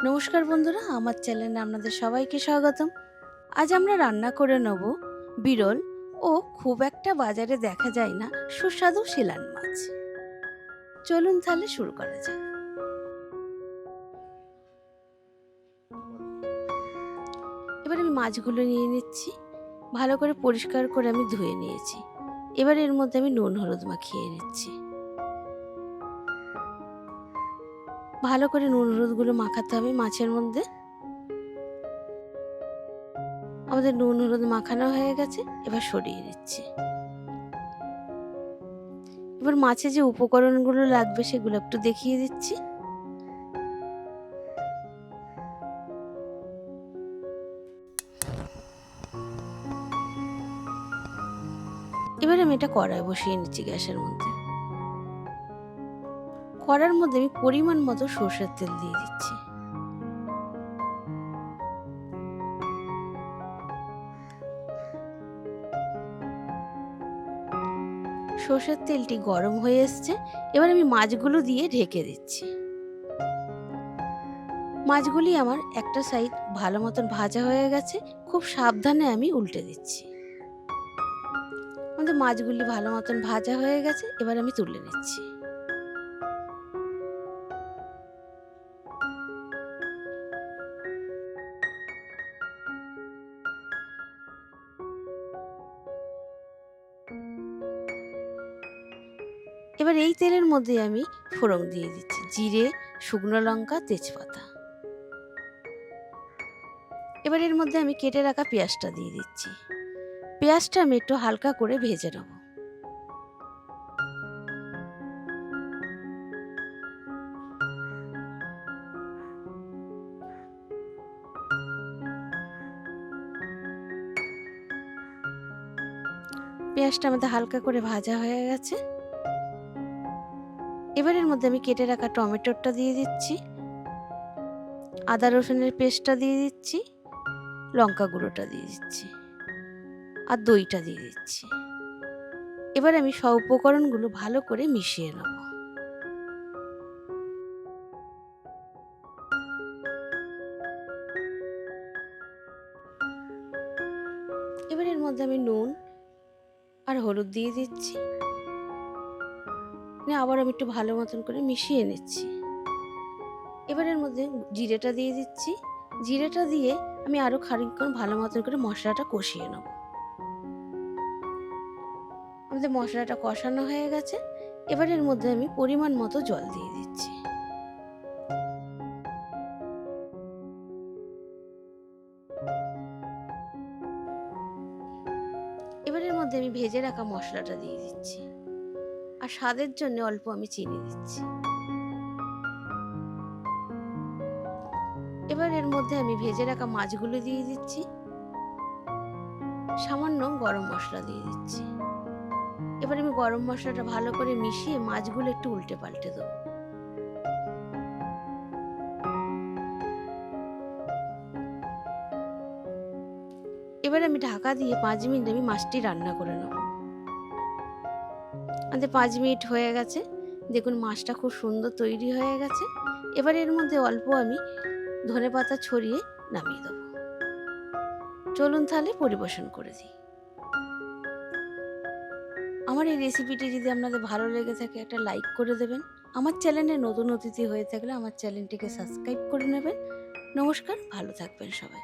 নমস্কার বন্ধুরা, আমার চ্যানেলে আপনাদের সবাইকে স্বাগতম। আজ আমরা রান্না করে নেব বিরল ও খুব একটা বাজারে দেখা যায় না সুস্বাদু শিলান মাছ। চলুন তাহলে শুরু করা যাক। এবার আমি মাছগুলো নিয়ে নিচ্ছি, ভালো করে পরিষ্কার করে আমি ধুয়ে নিয়েছি। এবার এর মধ্যে আমি নুন হলুদ মাখিয়ে নিচ্ছি। ভালো করে নুন হলুদগুলো মাখাতে হবে মাছের মধ্যে। আমাদের নুন হলুদ মাখানো হয়ে গেছে, এবার সরিয়ে নিচ্ছি। এবার মাছে যে উপকরণগুলো লাগবে সেগুলো একটু দেখিয়ে দিচ্ছি। এবার আমি এটা কড়াই বসিয়ে নিচ্ছি গ্যাসের মধ্যে। কড়ার মধ্যে আমি পরিমাণ মতো সরষের তেল দিয়ে দিচ্ছি। সরষের তেলটি গরম হয়ে এসছে, এবার আমি মাছগুলো দিয়ে ঢেকে দিচ্ছি। মাছগুলি আমার একটা সাইড ভালো মতন ভাজা হয়ে গেছে, খুব সাবধানে আমি উল্টে দিচ্ছি। আমাদের মাছগুলি ভালো মতন ভাজা হয়ে গেছে, এবার আমি তুলে নিচ্ছি। এবার এই তেলের মধ্যে আমি ফোড়ন দিয়ে দিচ্ছি, জিরে, শুকনো লঙ্কা, তেজপাতা। এবার এর মধ্যে আমি কেটে রাখা পেঁয়াজটা দিয়ে দিচ্ছি। পেঁয়াজটা আমি একটু হালকা করে ভেজে নেব। পেঁয়াজটা আমাদের হালকা করে ভাজা হয়ে গেছে। এবার এর মধ্যে আমি কেটে রাখা টমেটোটা দিয়ে দিচ্ছি, আদা রসুনের পেস্টটা দিয়ে দিচ্ছি, লঙ্কা গুঁড়োটা দিয়ে দিচ্ছি আর দইটা দিয়ে দিচ্ছি। এবার আমি সব উপকরণগুলো ভালো করে মিশিয়ে নেব। এবার এর মধ্যে আমি নুন আর হলুদ দিয়ে দিচ্ছি, আবার আমি একটু ভালো মতন করে মিশিয়ে নিচ্ছি। এবার এর মধ্যে জিরেটা দিয়ে দিচ্ছি। জিরেটা দিয়ে আমি আরো খানিকক্ষণ ভালো মতন করে মশলাটা কষিয়ে নেব। আমাদের মশলাটা কষানো হয়ে গেছে, এবার এর মধ্যে আমি পরিমাণ মতো জল দিয়ে দিচ্ছি। এবার এর মধ্যে আমি ভেজে রাখা মশলাটা দিয়ে দিচ্ছি আর স্বাদের জন্য অল্প আমি চিনি দিচ্ছি। এবার এর মধ্যে আমি ভেজে রাখা মাছগুলো দিয়ে দিচ্ছি, সামান্য গরম মশলা দিয়ে দিচ্ছি। এবার আমি গরম মশলাটা ভালো করে মিশিয়ে মাছগুলো একটু উল্টে পাল্টে দেবো। এবার আমি ঢাকা দিয়ে 5 মিনিট আমি মাছটি রান্না করে নেব। আমাদের 5 মিনিট হয়ে গেছে, দেখুন মাছটা খুব সুন্দর তৈরি হয়ে গেছে। এবার এর মধ্যে অল্প আমি ধনেপাতা ছড়িয়ে নামিয়ে দেবো। চলুন তাহলে পরিবেশন করে দিই। আমার এই রেসিপিটি যদি আপনাদের ভালো লেগে থাকে একটা লাইক করে দেবেন। আমার চ্যানেলে নতুন অতিথি হয়ে থাকলে আমার চ্যানেলটিকে সাবস্ক্রাইব করে নেবেন। নমস্কার, ভালো থাকবেন সবাই।